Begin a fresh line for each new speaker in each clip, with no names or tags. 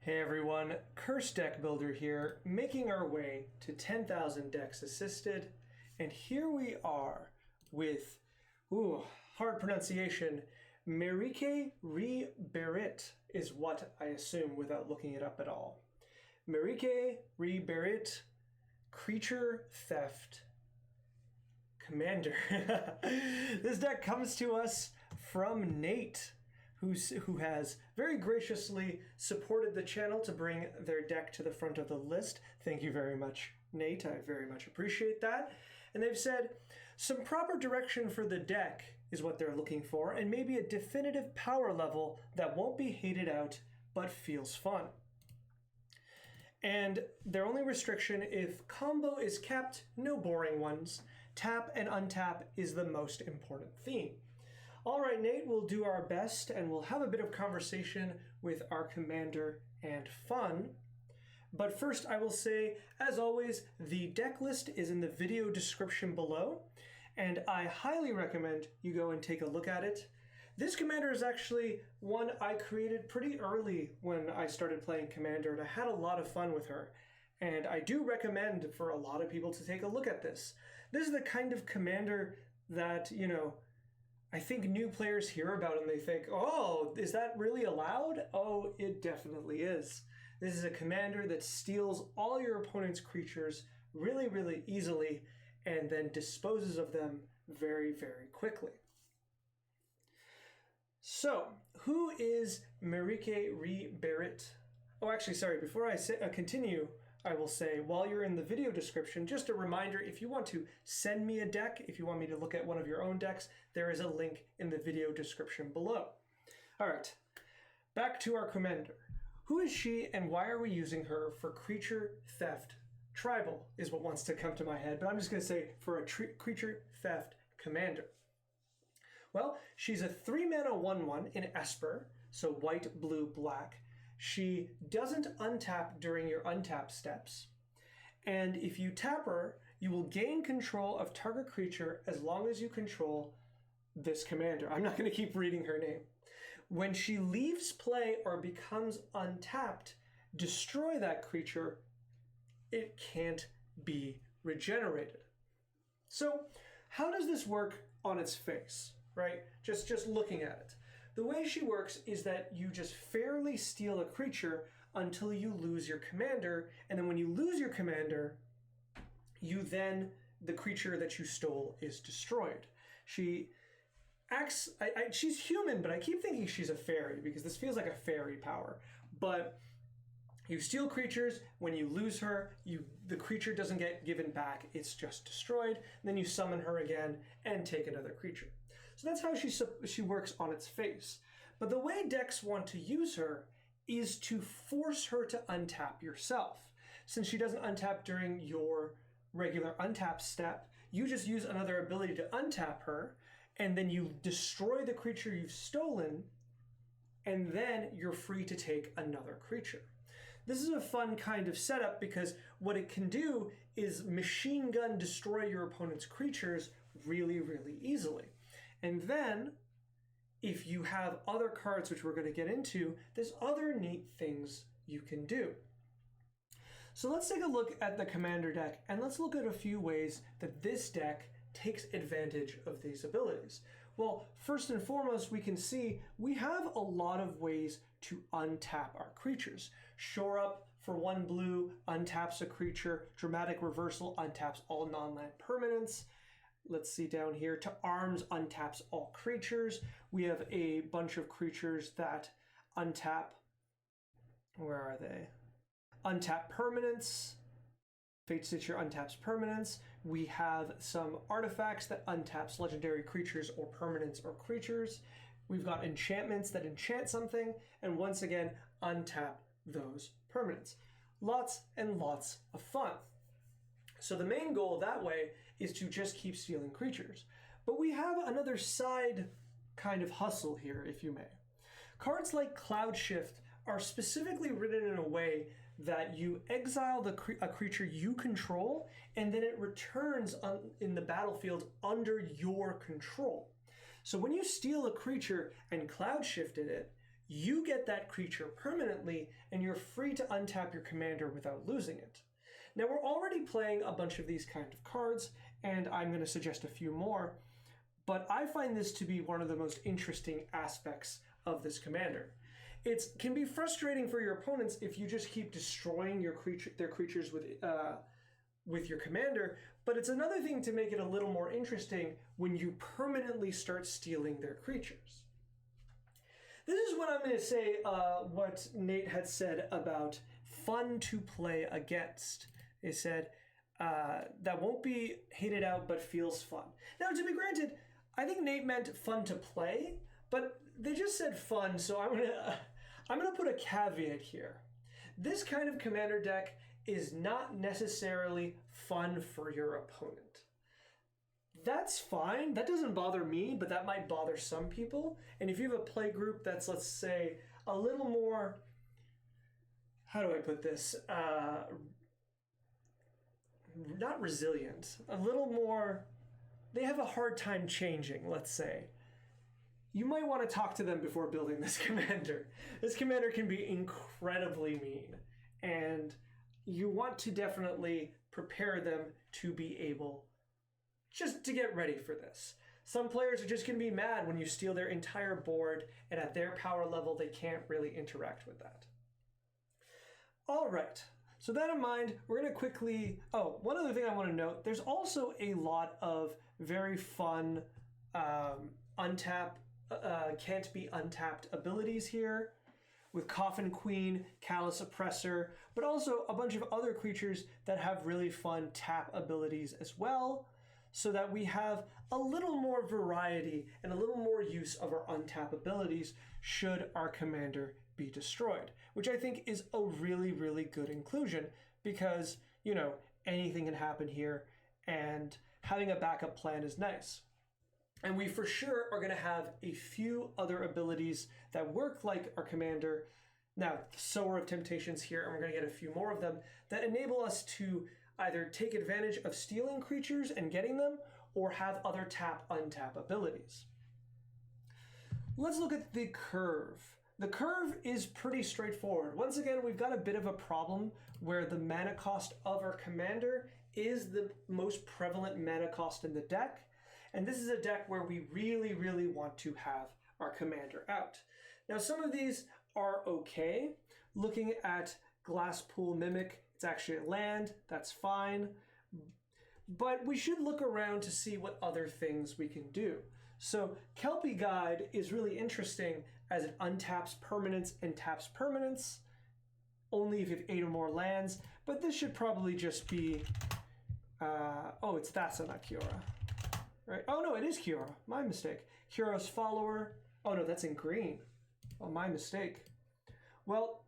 Hey everyone, Curse Deck Builder here, making our way to 10,000 decks assisted, and here we are with, hard pronunciation, Merieke re Berit is what I assume without looking it up at all. Merieke re Berit, Creature Theft Commander. This deck comes to us from Nate, who has very graciously supported the channel to bring their deck to the front of the list. Thank you very much, Nate. I very much appreciate that. And they've said some proper direction for the deck is what they're looking for, and maybe a definitive power level that won't be hated out but feels fun. And their only restriction, if combo is kept, no boring ones. Tap and untap is the most important theme. All right, Nate, we'll do our best and we'll have a bit of conversation with our commander and fun. But first, I will say, as always, the deck list is in the video description below, and I highly recommend you go and take a look at it. This commander is actually one I created pretty early when I started playing Commander, and I had a lot of fun with her. And I do recommend for a lot of people to take a look at this. This is the kind of commander that, I think new players hear about and they think, oh, is that really allowed? Oh, it definitely is. This is a commander that steals all your opponent's creatures really, really easily and then disposes of them very, very quickly. So, who is Merieke re Berit? Oh, actually, sorry, before I continue, I will say, while you're in the video description, just a reminder, if you want to send me a deck, if you want me to look at one of your own decks, there is a link in the video description below. All right, back to our commander. Who is she and why are we using her for creature theft? Tribal is what wants to come to my head, but I'm just going to say for a creature theft commander. Well, she's a 3-mana 1/1 in Esper, so white, blue, black. She doesn't untap during your untap steps. And if you tap her, you will gain control of target creature as long as you control this commander. I'm not going to keep reading her name. When she leaves play or becomes untapped, destroy that creature. It can't be regenerated. So how does this work on its face, right? Just looking at it. The way she works is that you just fairly steal a creature until you lose your commander, and then when you lose your commander, the creature that you stole is destroyed. She acts, she's human, but I keep thinking she's a fairy because this feels like a fairy power. But you steal creatures, when you lose her, the creature doesn't get given back, it's just destroyed, and then you summon her again and take another creature. So that's how she works on its face. But the way decks want to use her is to force her to untap yourself. Since she doesn't untap during your regular untap step, you just use another ability to untap her, and then you destroy the creature you've stolen, and then you're free to take another creature. This is a fun kind of setup because what it can do is machine gun destroy your opponent's creatures really, really easily. And then, if you have other cards, which we're going to get into, there's other neat things you can do. So let's take a look at the commander deck, and let's look at a few ways that this deck takes advantage of these abilities. Well, first and foremost, we can see we have a lot of ways to untap our creatures. Shore Up for 1 blue untaps a creature. Dramatic Reversal untaps all non-land permanents. Let's see down here. To Arms untaps all creatures. We have a bunch of creatures that untap. Where are they? Untap permanents. Fate Stitcher untaps permanents. We have some artifacts that untaps legendary creatures or permanents or creatures. We've got enchantments that enchant something, and once again, untap those permanents. Lots and lots of fun. So the main goal that way is to just keep stealing creatures. But we have another side kind of hustle here, if you may. Cards like Cloud Shift are specifically written in a way that you exile a creature you control, and then it returns in the battlefield under your control. So when you steal a creature and Cloud Shifted it, you get that creature permanently, and you're free to untap your commander without losing it. Now, we're already playing a bunch of these kind of cards, and I'm going to suggest a few more, but I find this to be one of the most interesting aspects of this commander. It can be frustrating for your opponents if you just keep destroying their creatures with your commander, but it's another thing to make it a little more interesting when you permanently start stealing their creatures. This is what I'm going to say, what Nate had said about fun to play against. He said, that won't be hated out but feels fun. Now, to be granted, I think Nate meant fun to play, but they just said fun, so I'm gonna put a caveat here. This kind of commander deck is not necessarily fun for your opponent. That's fine. That doesn't bother me, but that might bother some people. And if you have a play group that's, let's say, a little more, how do I put this? Not resilient, a little more, they have a hard time changing, let's say. You might want to talk to them before building this commander. This commander can be incredibly mean, and you want to definitely prepare them to be able just to get ready for this. Some players are just going to be mad when you steal their entire board, and at their power level, they can't really interact with that. All right, so that in mind, we're going to quickly... Oh, one other thing I want to note, there's also a lot of very fun can't be untapped abilities here with Coffin Queen, Callous Oppressor, but also a bunch of other creatures that have really fun tap abilities as well, so that we have a little more variety and a little more use of our untap abilities should our commander be destroyed, which I think is a really, really good inclusion because, you know, anything can happen here and having a backup plan is nice. And we for sure are going to have a few other abilities that work like our commander. Now, Sower of Temptations here, and we're going to get a few more of them that enable us to either take advantage of stealing creatures and getting them, or have other tap-untap abilities. Let's look at the curve. The curve is pretty straightforward. Once again, we've got a bit of a problem where the mana cost of our commander is the most prevalent mana cost in the deck, and this is a deck where we really, really want to have our commander out. Now, some of these are okay. Looking at Glasspool Mimic, it's actually a land, that's fine. But we should look around to see what other things we can do. So Kelpie Guide is really interesting as it untaps permanents and taps permanents, only if you have 8 or more lands, but this should probably just be, oh, it's Thassa, not Kiora. Right? Oh no, it is Kiora, my mistake. Kiora's Follower, oh no, that's in green. Oh, my mistake. Well,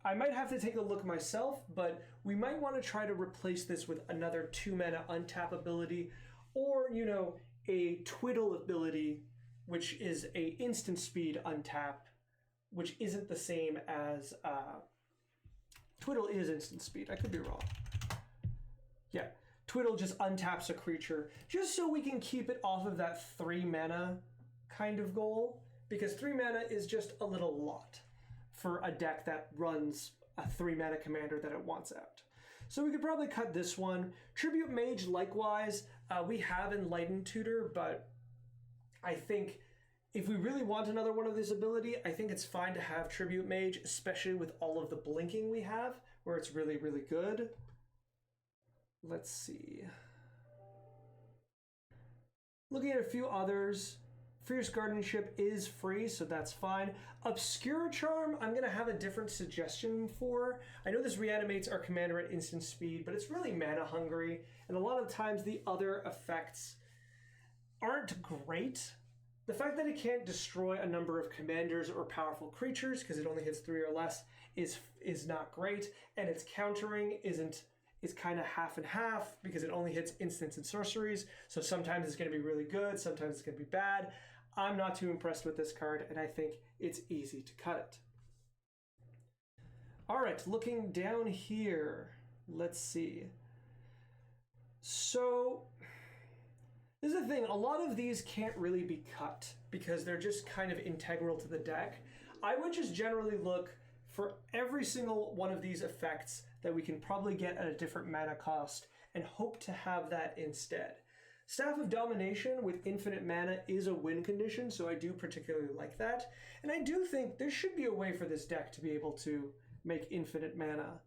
I might have to take a look myself, but we might want to try to replace this with another 2-mana untap ability, or, you know, a Twiddle ability, which is a instant speed untap, which isn't the same as, Twiddle is instant speed, I could be wrong. Yeah, Twiddle just untaps a creature, just so we can keep it off of that 3-mana kind of goal, because 3 mana is just a little lot for a deck that runs a 3-mana commander that it wants out. So we could probably cut this one. Tribute Mage, likewise, we have Enlightened Tutor, but I think if we really want another one of this ability, I think it's fine to have Tribute Mage, especially with all of the blinking we have, where it's really, really good. Let's see. Looking at a few others, Fierce Guardianship is free, so that's fine. Obscure Charm, I'm going to have a different suggestion for. I know this reanimates our commander at instant speed, but it's really mana hungry, and a lot of times the other effects aren't great. The fact that it can't destroy a number of commanders or powerful creatures, because it only hits 3 or less, is not great, and its countering is kind of half and half, because it only hits instants and sorceries, so sometimes it's going to be really good, sometimes it's going to be bad. I'm not too impressed with this card, and I think it's easy to cut it. All right, looking down here, let's see. So, this is the thing, a lot of these can't really be cut because they're just kind of integral to the deck. I would just generally look for every single one of these effects that we can probably get at a different mana cost and hope to have that instead. Staff of Domination with infinite mana is a win condition, so I do particularly like that. And I do think there should be a way for this deck to be able to make infinite mana.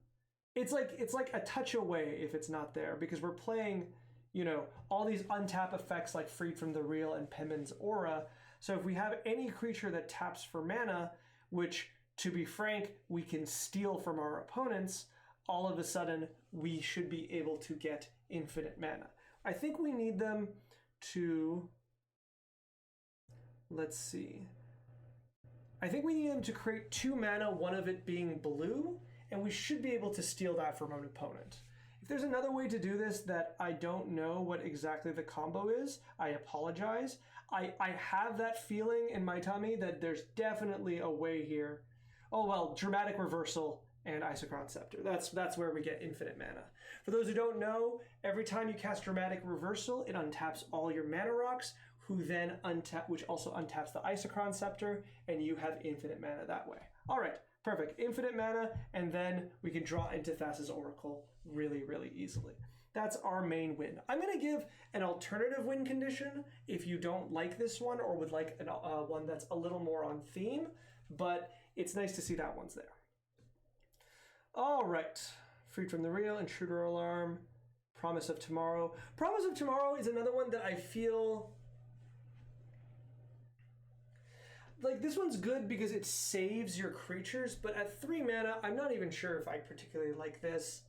It's like a touch away if it's not there, because we're playing, you know, all these untap effects like Freed from the Real and Penman's Aura. So if we have any creature that taps for mana, which, to be frank, we can steal from our opponents, all of a sudden we should be able to get infinite mana. I think we need them to, let's see. I think we need them to create 2 mana, one of it being blue, and we should be able to steal that from an opponent. If there's another way to do this that I don't know what exactly the combo is, I apologize. I have that feeling in my tummy that there's definitely a way here. Oh well, Dramatic Reversal and Isochron Scepter. That's where we get infinite mana. For those who don't know, every time you cast Dramatic Reversal, it untaps all your mana rocks, who then which also untaps the Isochron Scepter, and you have infinite mana that way. All right, perfect. Infinite mana, and then we can draw into Thassa's Oracle really, really easily. That's our main win. I'm going to give an alternative win condition if you don't like this one or would like one that's a little more on theme, but it's nice to see that one's there. All right, Freed from the Real, Intruder Alarm, Promise of Tomorrow. Promise of Tomorrow is another one that I feel like this one's good because it saves your creatures, but at 3 mana, I'm not even sure if I particularly like this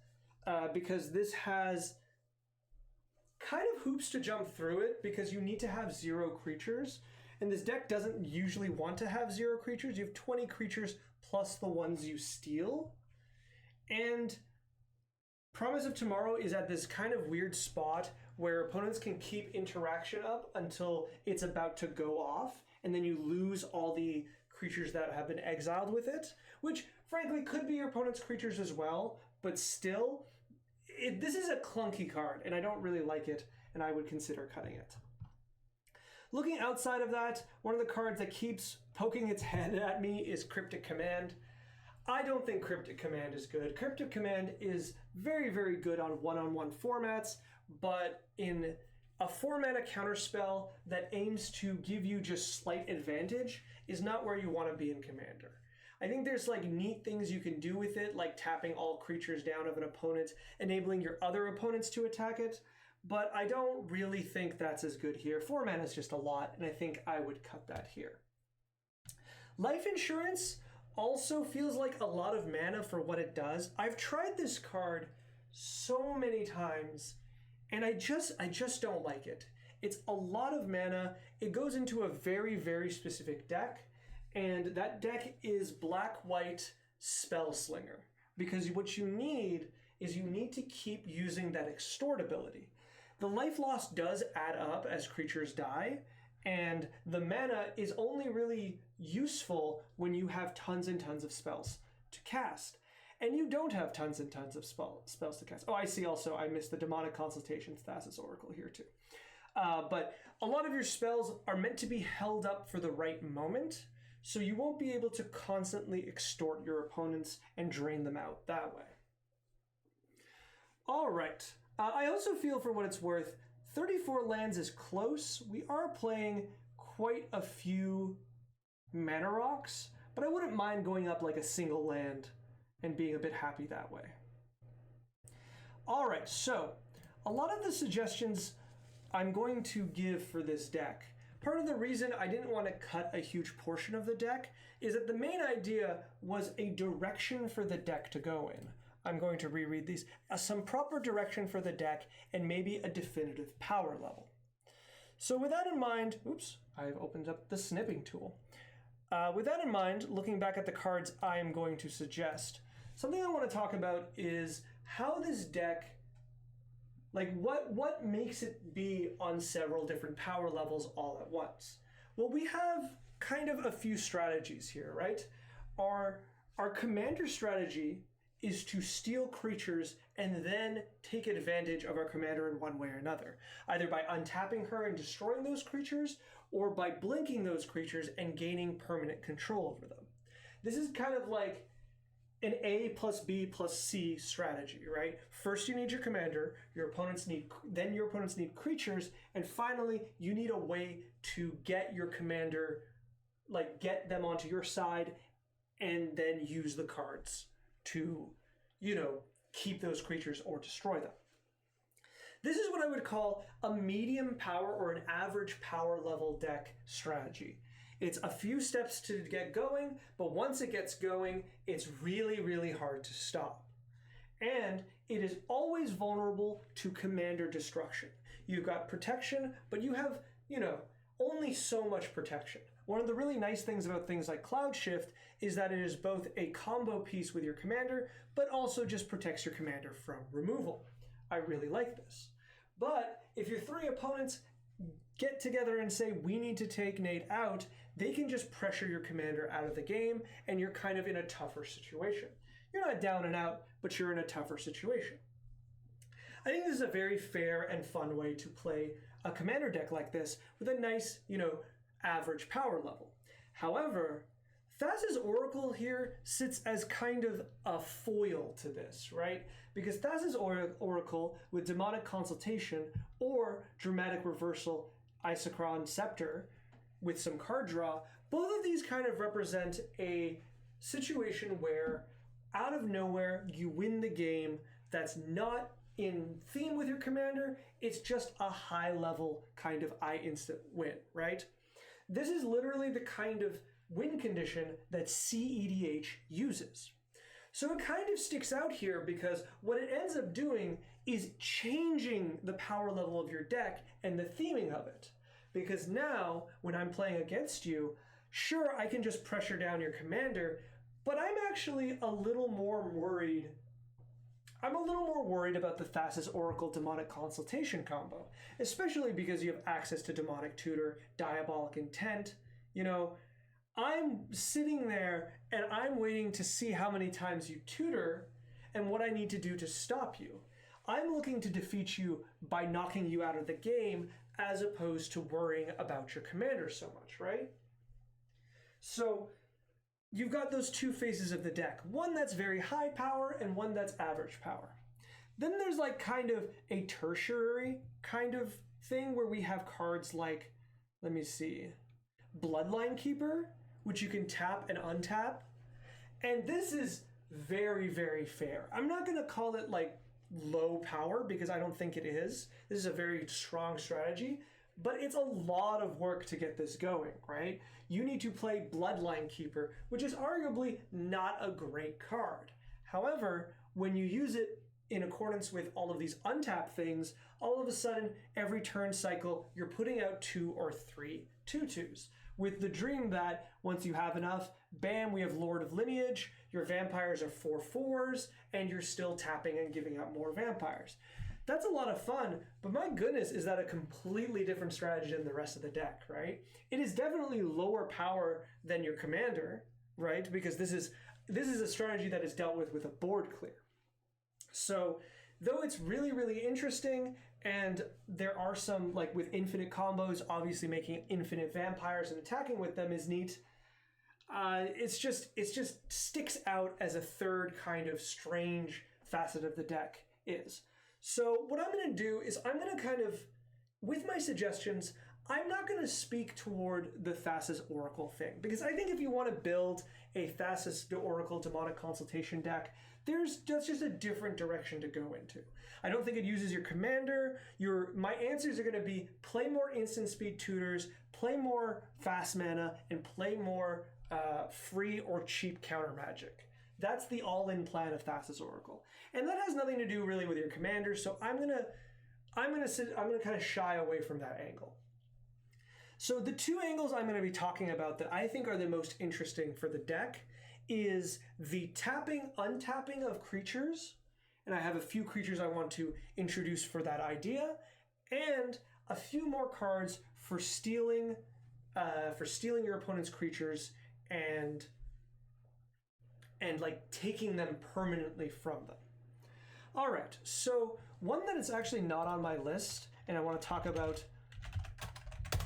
because this has kind of hoops to jump through it because you need to have 0 creatures, and this deck doesn't usually want to have 0 creatures. You have 20 creatures plus the ones you steal. And Promise of Tomorrow is at this kind of weird spot where opponents can keep interaction up until it's about to go off, and then you lose all the creatures that have been exiled with it, which frankly could be your opponent's creatures as well, but still, this is a clunky card, and I don't really like it, and I would consider cutting it. Looking outside of that, one of the cards that keeps poking its head at me is Cryptic Command. I don't think Cryptic Command is good. Cryptic Command is very, very good on one-on-one formats, but in a 4-mana counterspell that aims to give you just slight advantage is not where you want to be in Commander. I think there's like neat things you can do with it, like tapping all creatures down of an opponent, enabling your other opponents to attack it, but I don't really think that's as good here. 4 mana is just a lot, and I think I would cut that here. Life Insurance also feels like a lot of mana for what it does. I've tried this card so many times, and I just don't like it. It's a lot of mana. It goes into a very, very specific deck, and that deck is Black-White Spellslinger, because what you need is you need to keep using that Extort ability. The life loss does add up as creatures die, and the mana is only really useful when you have tons and tons of spells to cast. And you don't have tons and tons of spells to cast. Oh, I see also, I missed the Demonic Consultations, Thassa's Oracle here too. But a lot of your spells are meant to be held up for the right moment, so you won't be able to constantly extort your opponents and drain them out that way. All right, I also feel, for what it's worth, 34 lands is close. We are playing quite a few mana rocks, but I wouldn't mind going up like a single land and being a bit happy that way. All right, so a lot of the suggestions I'm going to give for this deck, part of the reason I didn't want to cut a huge portion of the deck is that the main idea was a direction for the deck to go in. I'm going to reread these. Some proper direction for the deck and maybe a definitive power level. So with that in mind, oops, I've opened up the snipping tool. With that in mind, looking back at the cards I am going to suggest, something I want to talk about is how this deck, like what makes it be on several different power levels all at once. Well, we have kind of a few strategies here, right? Our commander strategy is to steal creatures and then take advantage of our commander in one way or another, either by untapping her and destroying those creatures, or by blinking those creatures and gaining permanent control over them. This is kind of like an A plus B plus C strategy, right? First you need your commander, your opponents need creatures, and finally you need a way to get your commander, like get them onto your side, and then use the cards to, you know, keep those creatures or destroy them. This is what I would call a medium power or an average power level deck strategy. It's a few steps to get going, but once it gets going, it's really, really hard to stop. And it is always vulnerable to commander destruction. You've got protection, but you have, you know, only so much protection. One of the really nice things about things like Cloud Shift is that it is both a combo piece with your commander, but also just protects your commander from removal. I really like this. But if your three opponents get together and say, we need to take Nate out, they can just pressure your commander out of the game, and you're kind of in a tougher situation. You're not down and out, but you're in a tougher situation. I think this is a very fair and fun way to play a commander deck like this with a nice, you know, average power level. However, Thassa's Oracle here sits as kind of a foil to this, right? Because Thassa's Oracle with Demonic Consultation or Dramatic Reversal Isochron Scepter with some card draw, both of these kind of represent a situation where out of nowhere you win the game that's not in theme with your commander, it's just a high level kind of instant win, right? This is literally the kind of win condition that CEDH uses. So it kind of sticks out here because what it ends up doing is changing the power level of your deck and the theming of it. Because now, when I'm playing against you, sure, I can just pressure down your commander, but I'm actually a little more worried. I'm a little more worried about the Thassa's Oracle Demonic Consultation combo, especially because you have access to Demonic Tutor, Diabolic Intent. You know, I'm sitting there and I'm waiting to see how many times you tutor and what I need to do to stop you. I'm looking to defeat you by knocking you out of the game as opposed to worrying about your commander so much, right? So you've got those two phases of the deck, one that's very high power and one that's average power. Then there's like kind of a tertiary kind of thing where we have cards like, let me see, Bloodline Keeper, which you can tap and untap. And this is very, very fair. I'm not going to call it like low power because I don't think it is. This is a very strong strategy, but it's a lot of work to get this going, right? You need to play Bloodline Keeper, which is arguably not a great card. However, when you use it in accordance with all of these untap things, all of a sudden, every turn cycle, you're putting out 2 or 3 2/2s. With the dream that once you have enough, bam, we have Lord of Lineage, your vampires are 4/4s, and you're still tapping and giving out more vampires. That's a lot of fun, but my goodness, is that a completely different strategy than the rest of the deck, right? It is definitely lower power than your commander, right? Because this is a strategy that is dealt with a board clear. So though it's really, really interesting, and there are some, like with infinite combos, obviously making infinite vampires and attacking with them is neat. It's just sticks out as a third kind of strange facet of the deck is. So what I'm going to do is I'm going to kind of, with my suggestions, I'm not going to speak toward the Thassa's Oracle thing, because I think if you want to build a Thassa's Oracle Demonic Consultation deck, that's just a different direction to go into. I don't think it uses your commander. My answers are going to be play more instant speed tutors, play more fast mana, and play more free or cheap counter magic. That's the all-in plan of Thassa's Oracle, and that has nothing to do really with your commander. So I'm gonna kind of shy away from that angle. So the two angles I'm going to be talking about that I think are the most interesting for the deck is the tapping, untapping of creatures, and I have a few creatures I want to introduce for that idea, and a few more cards for stealing your opponent's creatures and like taking them permanently from them. All right, so one that is actually not on my list and I want to talk about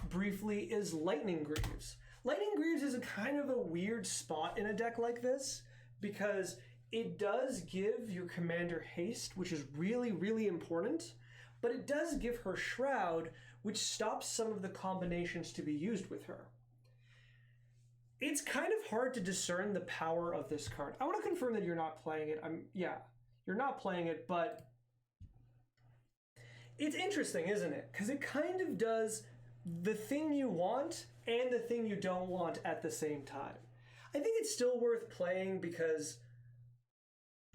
briefly is Lightning Greaves. Lightning Greaves is a kind of a weird spot in a deck like this because it does give your commander haste, which is really, really important, but it does give her Shroud, which stops some of the combinations to be used with her. It's kind of hard to discern the power of this card. I want to confirm that you're not playing it. Yeah, you're not playing it, but it's interesting, isn't it? Because it kind of does the thing you want and the thing you don't want at the same time. I think it's still worth playing because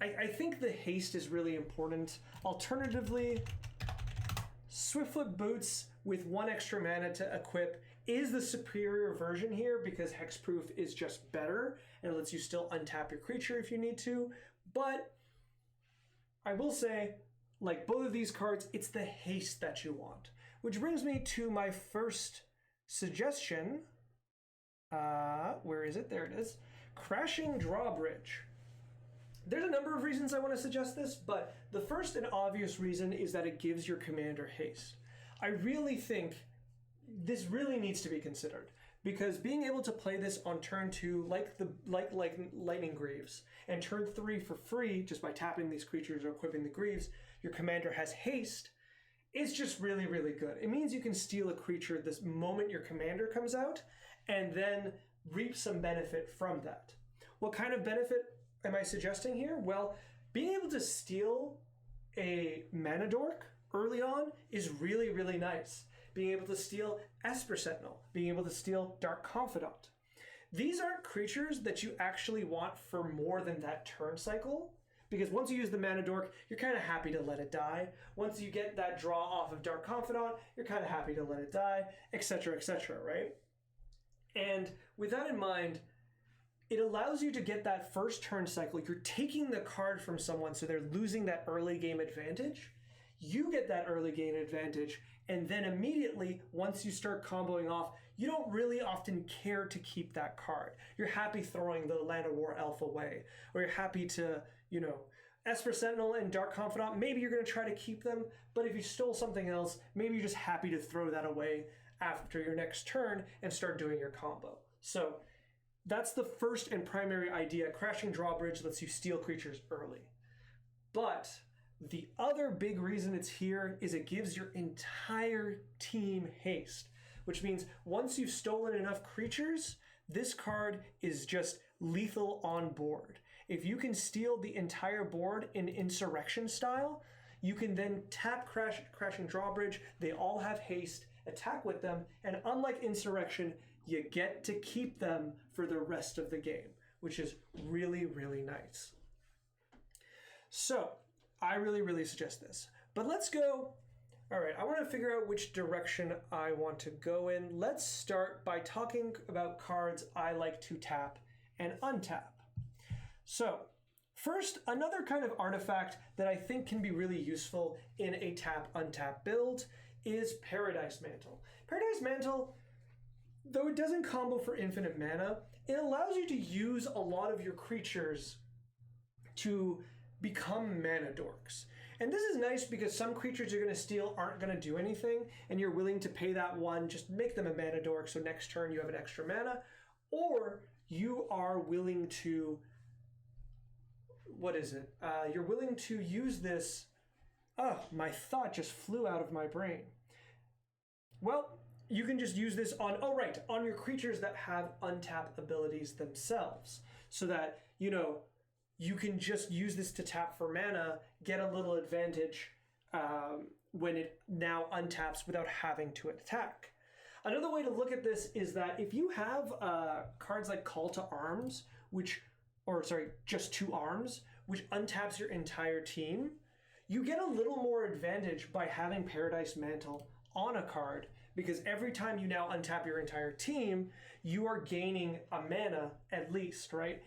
I think the haste is really important. Alternatively, Swiftfoot Boots with 1 extra mana to equip is the superior version here because Hexproof is just better and it lets you still untap your creature if you need to. But I will say, like both of these cards, it's the haste that you want. Which brings me to my first suggestion. Where is it? There it is. Crashing Drawbridge. There's a number of reasons I want to suggest this, but the first and obvious reason is that it gives your commander haste. I really think this really needs to be considered because being able to play this on turn 2 like Lightning Greaves and turn 3 for free just by tapping these creatures or equipping the Greaves, your commander has haste, is just really, really good. It means you can steal a creature this moment your commander comes out and then reap some benefit from that. What kind of benefit am I suggesting here? Well, being able to steal a Mana Dork early on is really, really nice. Being able to steal Esper Sentinel, being able to steal Dark Confidant. These aren't creatures that you actually want for more than that turn cycle, because once you use the Mana Dork, you're kind of happy to let it die. Once you get that draw off of Dark Confidant, you're kind of happy to let it die, etc., right? And with that in mind, it allows you to get that first turn cycle. You're taking the card from someone, so they're losing that early game advantage. You get that early game advantage, and then immediately, once you start comboing off, you don't really often care to keep that card. You're happy throwing the Land of War Elf away, or you're happy to, Esper Sentinel and Dark Confidant, maybe you're going to try to keep them, but if you stole something else, maybe you're just happy to throw that away after your next turn and start doing your combo. So that's the first and primary idea. Crashing Drawbridge lets you steal creatures early. But the other big reason it's here is it gives your entire team haste, which means once you've stolen enough creatures, this card is just lethal on board. If you can steal the entire board in Insurrection style, you can then tap Crashing Drawbridge. They all have haste, attack with them, and unlike Insurrection, you get to keep them for the rest of the game, which is really, really nice. So, I really, really suggest this. But let's go. All right, I want to figure out which direction I want to go in. Let's start by talking about cards I like to tap and untap. So, first, another kind of artifact that I think can be really useful in a tap-untap build is Paradise Mantle. Paradise Mantle, though it doesn't combo for infinite mana, it allows you to use a lot of your creatures to become Mana Dorks. And this is nice because some creatures you're going to steal aren't going to do anything, and you're willing to pay that one, just make them a Mana Dork so next turn you have an extra mana, or you are willing to, you're willing to use this, my thought just flew out of my brain. Well, you can just use this on your creatures that have untap abilities themselves, so that, you can just use this to tap for mana, get a little advantage when it now untaps without having to attack. Another way to look at this is that if you have cards like Call to Arms, just 2 arms, which untaps your entire team, you get a little more advantage by having Paradise Mantle on a card, because every time you now untap your entire team, you are gaining a mana at least, right?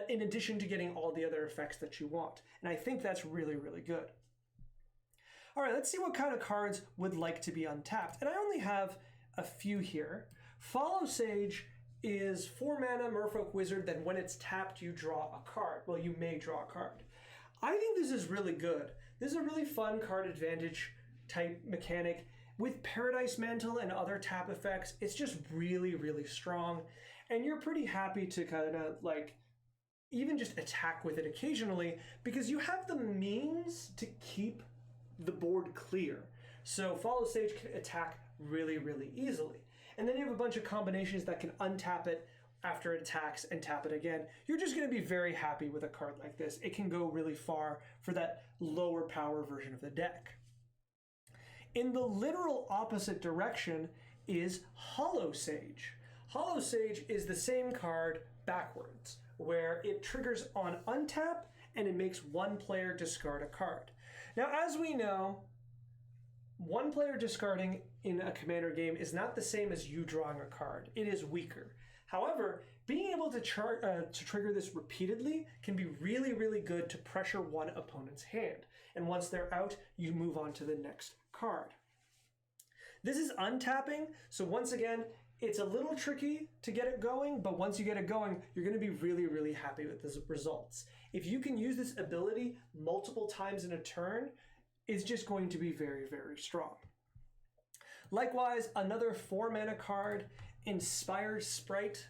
In addition to getting all the other effects that you want. And I think that's really, really good. All right, let's see what kind of cards would like to be untapped. And I only have a few here. Follow Sage is 4 mana Merfolk Wizard, then when it's tapped, you draw a card. Well, you may draw a card. I think this is really good. This is a really fun card advantage type mechanic. With Paradise Mantle and other tap effects, it's just really, really strong. And you're pretty happy to kind of like even just attack with it occasionally because you have the means to keep the board clear. So Follow Sage can attack really, really easily. And then you have a bunch of combinations that can untap it after it attacks and tap it again. You're just going to be very happy with a card like this. It can go really far for that lower power version of the deck. In the literal opposite direction is Hollow Sage. Hollow Sage is the same card backwards, where it triggers on untap and it makes one player discard a card. Now, as we know, one player discarding in a commander game is not the same as you drawing a card. It is weaker. However, being able to trigger this repeatedly can be really, really good to pressure one opponent's hand. And once they're out, you move on to the next card. This is untapping, so once again, it's a little tricky to get it going, but once you get it going, you're going to be really, really happy with the results. If you can use this ability multiple times in a turn, it's just going to be very, very strong. Likewise, another 4-mana card, Inspired Sprite,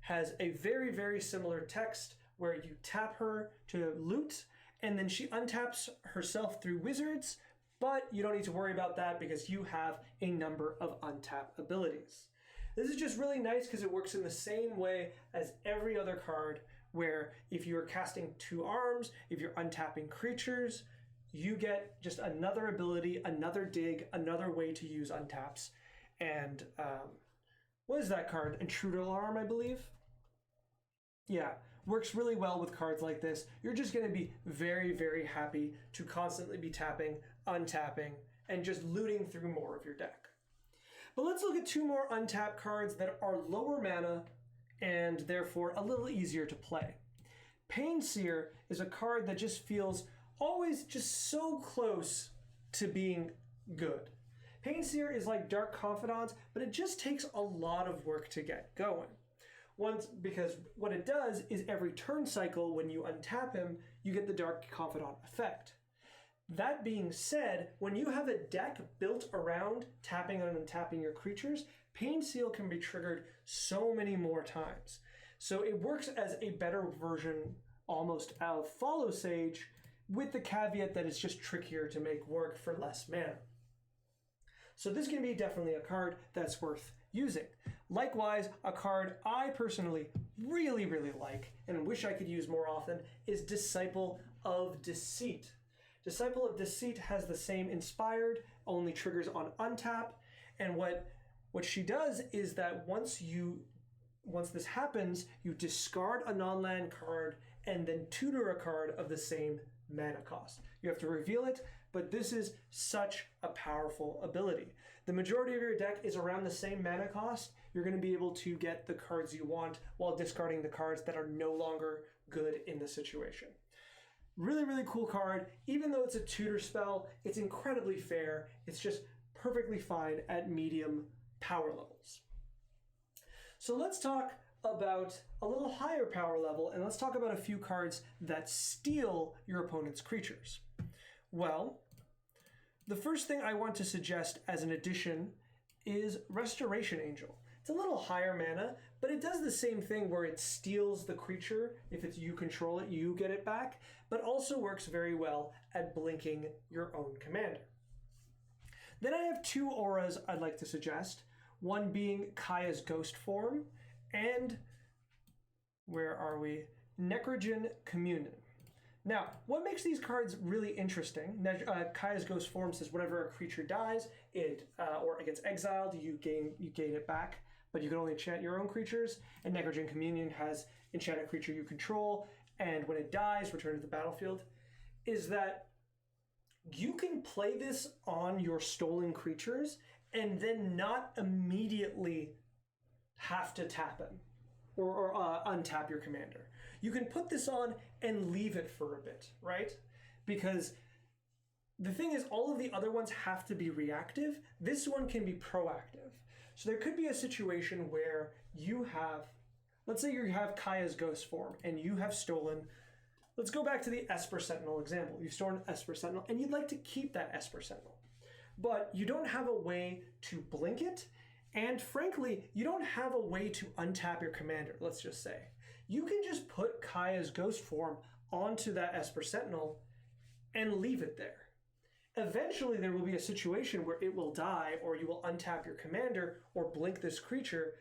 has a very, very similar text where you tap her to loot, and then she untaps herself through wizards, but you don't need to worry about that because you have a number of untap abilities. This is just really nice because it works in the same way as every other card, where if you're casting 2 arms, if you're untapping creatures, you get just another ability, another dig, another way to use untaps. And what is that card? Intruder Alarm, I believe? Yeah, works really well with cards like this. You're just going to be very, very happy to constantly be tapping, untapping, and just looting through more of your deck. But let's look at 2 more untapped cards that are lower mana and therefore a little easier to play. Painseer is a card that just feels always just so close to being good. Painseer is like Dark Confidant, but it just takes a lot of work to get going. Because what it does is every turn cycle, when you untap him, you get the Dark Confidant effect. That being said, when you have a deck built around tapping and untapping your creatures, Painseer can be triggered so many more times. So it works as a better version almost of Follow Sage, with the caveat that it's just trickier to make work for less mana. So this can be definitely a card that's worth using. Likewise, a card I personally really, really like and wish I could use more often is Disciple of Deceit. Disciple of Deceit has the same Inspired, only triggers on untap, and what she does is that once this happens, you discard a non-land card and then tutor a card of the same mana cost. You have to reveal it, but this is such a powerful ability. The majority of your deck is around the same mana cost. You're going to be able to get the cards you want while discarding the cards that are no longer good in the situation. Really, really cool card. Even though it's a tutor spell, it's incredibly fair. It's just perfectly fine at medium power levels. So let's talk about a little higher power level, and let's talk about a few cards that steal your opponent's creatures. Well, the first thing I want to suggest as an addition is Restoration Angel. It's a little higher mana, but it does the same thing where it steals the creature. If it's you control it, you get it back, but also works very well at blinking your own commander. Then I have 2 auras I'd like to suggest, one being Kaya's Ghost Form, and where are we? Necrogen Communion. Now, what makes these cards really interesting? Kaya's Ghost Form says whenever a creature dies, or it gets exiled, you gain it back, but you can only enchant your own creatures. And Necrogen Communion has enchant a creature you control, and when it dies, return to the battlefield. Is that you can play this on your stolen creatures and then not immediately have to tap him or untap your commander. You can put this on and leave it for a bit, right? Because the thing is, all of the other ones have to be reactive. This one can be proactive. So there could be a situation where you have, let's say you have Kaya's Ghost Form and you have stolen, let's go back to the Esper Sentinel example. You've stolen Esper Sentinel and you'd like to keep that Esper Sentinel. but you don't have a way to blink it, and frankly, you don't have a way to untap your commander, let's just say. You can just put Kaya's ghost form onto that Esper Sentinel and leave it there. Eventually, there will be a situation where it will die, or you will untap your commander or blink this creature,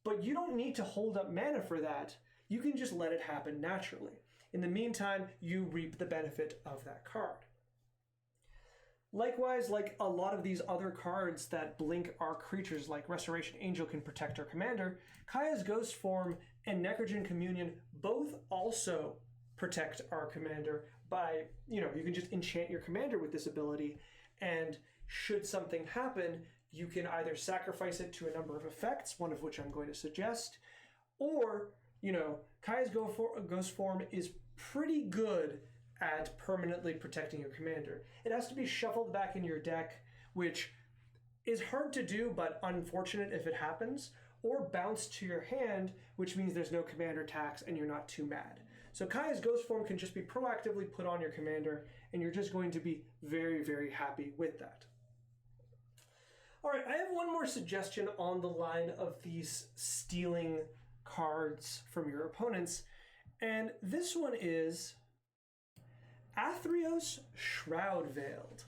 but you don't need to hold up mana for that. You can just let it happen naturally. In the meantime, you reap the benefit of that card. Likewise, like a lot of these other cards that blink our creatures, like Restoration Angel can protect our commander, Kaya's Ghost Form and Necrogen Communion both also protect our commander by, you can just enchant your commander with this ability, and should something happen, you can either sacrifice it to a number of effects, one of which I'm going to suggest, or, Kaya's Ghost Form is pretty good at permanently protecting your commander. It has to be shuffled back in your deck, which is hard to do, but unfortunate if it happens, or bounced to your hand, which means there's no commander tax and you're not too mad. So Kaya's Ghost Form can just be proactively put on your commander, and you're just going to be very, very happy with that. All right, I have one more suggestion on the line of these stealing cards from your opponents, and this one is Athreos Shroud Veiled.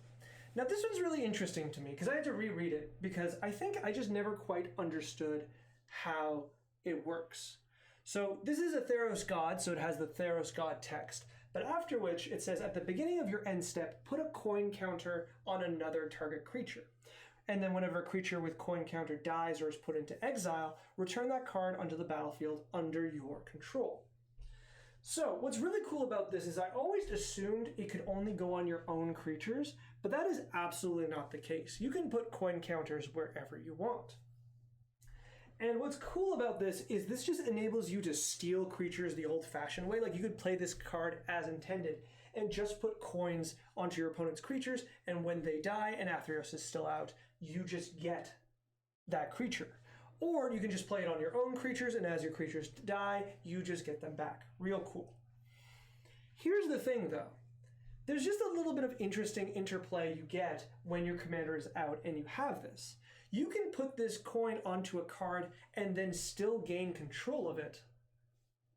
Now this one's really interesting to me because I had to reread it because I think I just never quite understood how it works. So this is a Theros God, so it has the Theros God text, but after which it says at the beginning of your end step, put a coin counter on another target creature. And then whenever a creature with coin counter dies or is put into exile, return that card onto the battlefield under your control. So what's really cool about this is I always assumed it could only go on your own creatures, but that is absolutely not the case. You can put coin counters wherever you want. And what's cool about this is this just enables you to steal creatures the old-fashioned way. Like you could play this card as intended and just put coins onto your opponent's creatures, and when they die and Athreos is still out, you just get that creature. Or you can just play it on your own creatures, and as your creatures die, you just get them back. Real cool. Here's the thing though. There's just a little bit of interesting interplay you get when your commander is out and you have this. You can put this coin onto a card and then still gain control of it,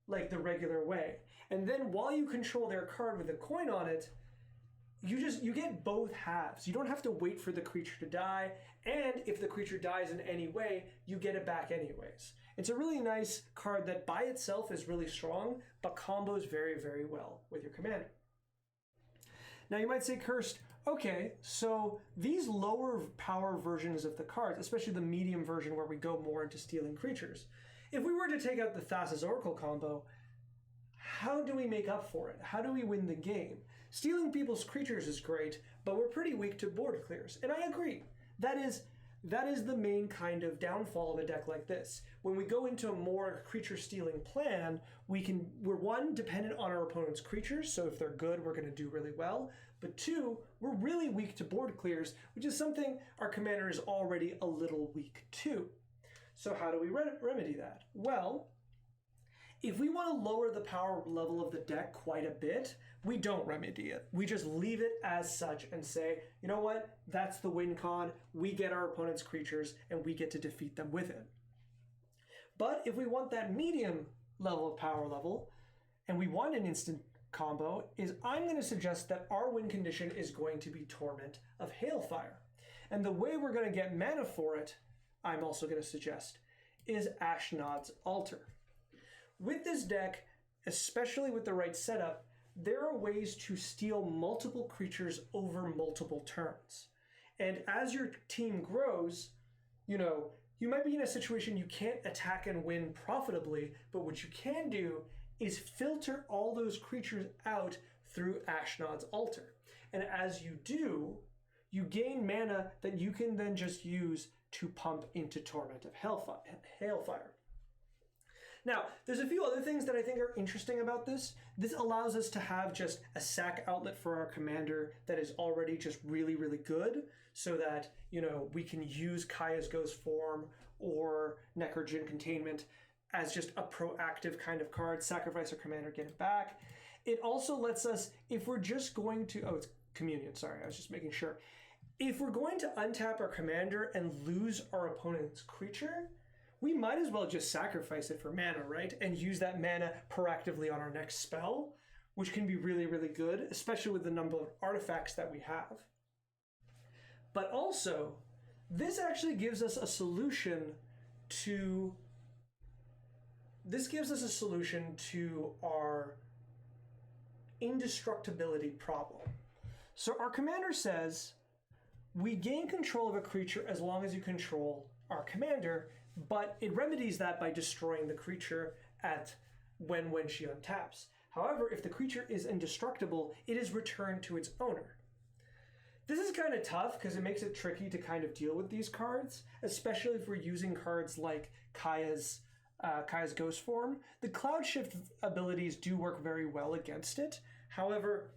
like the regular way. And then while you control their card with a coin on it, you get both halves. You don't have to wait for the creature to die, and if the creature dies in any way, you get it back anyways. It's a really nice card that by itself is really strong, but combos very, very well with your commander. Now you might say, Cursed, okay, so these lower power versions of the cards, especially the medium version where we go more into stealing creatures, if we were to take out the Thassa's Oracle combo, how do we make up for it? How do we win the game? Stealing people's creatures is great, but we're pretty weak to board clears. And I agree. That is the main kind of downfall of a deck like this. When we go into a more creature stealing plan, we're one, dependent on our opponent's creatures, so if they're good, we're going to do really well. But two, we're really weak to board clears, which is something our commander is already a little weak to. So how do we remedy that? Well, if we want to lower the power level of the deck quite a bit, we don't remedy it. We just leave it as such and say, you know what? That's the win con. We get our opponent's creatures and we get to defeat them with it. But if we want that medium level of power level and we want an instant combo, I'm going to suggest that our win condition is going to be Torment of Hailfire. And the way we're going to get mana for it, I'm also going to suggest, is Ashnod's Altar. With this deck, especially with the right setup, there are ways to steal multiple creatures over multiple turns. And as your team grows, you might be in a situation you can't attack and win profitably, but what you can do is filter all those creatures out through Ashnod's Altar. And as you do, you gain mana that you can then just use to pump into Torment of Hailfire. Now, there's a few other things that I think are interesting about this. This allows us to have just a sack outlet for our commander that is already just really, really good, so that, we can use Kaya's Ghost Form or Necrogen Containment as just a proactive kind of card, sacrifice our commander, get it back. It also lets us, if we're just going to, it's Communion, sorry, I was just making sure. if we're going to untap our commander and lose our opponent's creature, we might as well just sacrifice it for mana, right? And use that mana proactively on our next spell, which can be really, really good, especially with the number of artifacts that we have. But also, this actually gives us a solution to our indestructibility problem. So our commander says, we gain control of a creature as long as you control our commander, but it remedies that by destroying the creature when she untaps. However, if the creature is indestructible, it is returned to its owner. This is kind of tough because it makes it tricky to kind of deal with these cards, especially if we're using cards like Kaya's Ghost Form. The Cloud Shift abilities do work very well against it. However,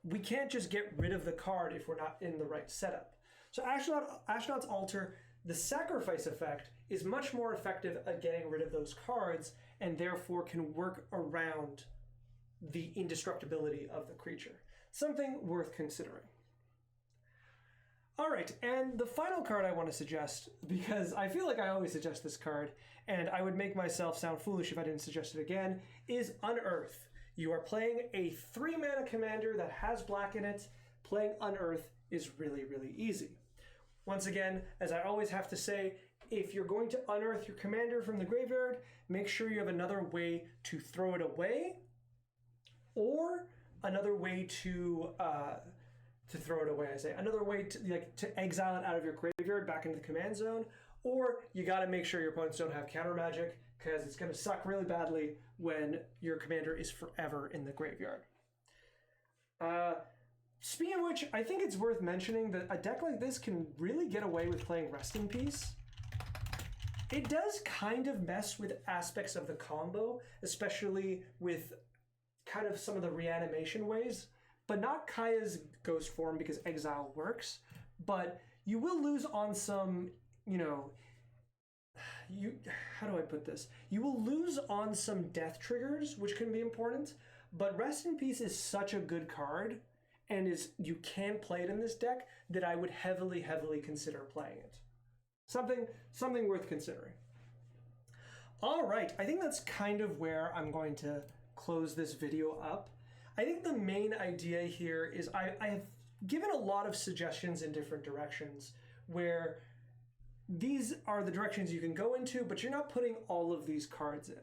we can't just get rid of the card if we're not in the right setup. So Ashnod's Altar, the sacrifice effect, is much more effective at getting rid of those cards and therefore can work around the indestructibility of the creature. Something worth considering. All right, and the final card I want to suggest, because I feel like I always suggest this card, and I would make myself sound foolish if I didn't suggest it again, is Unearth. You are playing a 3-mana commander that has black in it. Playing Unearth is really, really easy. Once again, as I always have to say, if you're going to unearth your commander from the graveyard, make sure you have another way to throw it away, or another way to throw it away, another way to exile it out of your graveyard back into the command zone, or you got to make sure your opponents don't have counter magic, because it's going to suck really badly when your commander is forever in the graveyard. Speaking of which, I think it's worth mentioning that a deck like this can really get away with playing Rest in Peace. It does kind of mess with aspects of the combo, especially with kind of some of the reanimation ways, but not Kaya's Ghost Form because exile works. But you will lose on some, how do I put this? You will lose on some death triggers, which can be important, but Rest in Peace is such a good card, and you can play it in this deck, that I would heavily, heavily consider playing it. Something worth considering. All right, I think that's kind of where I'm going to close this video up. I think the main idea here is I have given a lot of suggestions in different directions where these are the directions you can go into, but you're not putting all of these cards in.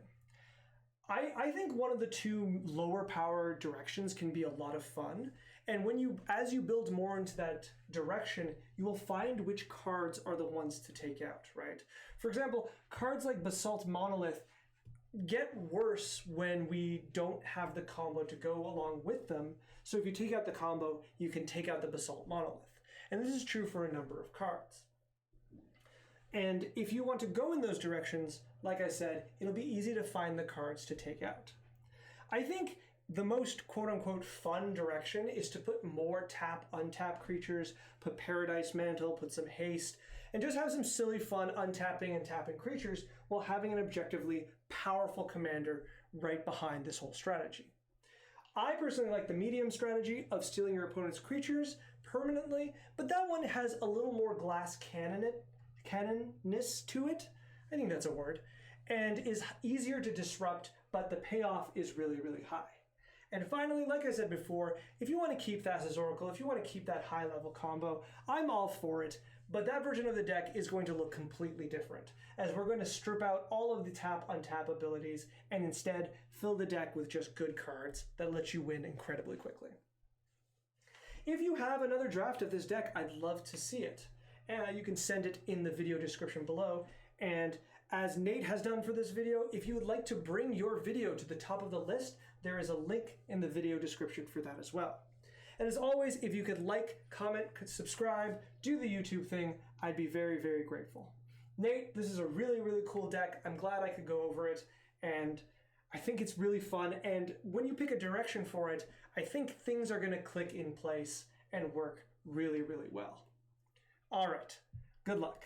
I think one of the two lower power directions can be a lot of fun. And as you build more into that direction, you will find which cards are the ones to take out, right? For example, cards like Basalt Monolith get worse when we don't have the combo to go along with them. So if you take out the combo, you can take out the Basalt Monolith. And this is true for a number of cards. And if you want to go in those directions, like I said, it'll be easy to find the cards to take out. I think the most quote-unquote fun direction is to put more untap creatures, put Paradise Mantle, put some haste, and just have some silly fun untapping and tapping creatures while having an objectively powerful commander right behind this whole strategy. I personally like the medium strategy of stealing your opponent's creatures permanently, but that one has a little more glass cannonness to it, I think that's a word, and is easier to disrupt, but the payoff is really, really high. And finally, like I said before, if you want to keep Thassa's Oracle, if you want to keep that high-level combo, I'm all for it, but that version of the deck is going to look completely different, as we're going to strip out all of the tap-untap abilities and instead fill the deck with just good cards that let you win incredibly quickly. If you have another draft of this deck, I'd love to see it. You can send it in the video description below, and as Nate has done for this video, if you would like to bring your video to the top of the list, there is a link in the video description for that as well. And as always, if you could like, comment, subscribe, do the YouTube thing, I'd be very, very grateful. Nate, this is a really, really cool deck. I'm glad I could go over it, and I think it's really fun. And when you pick a direction for it, I think things are going to click in place and work really, really well. All right, good luck.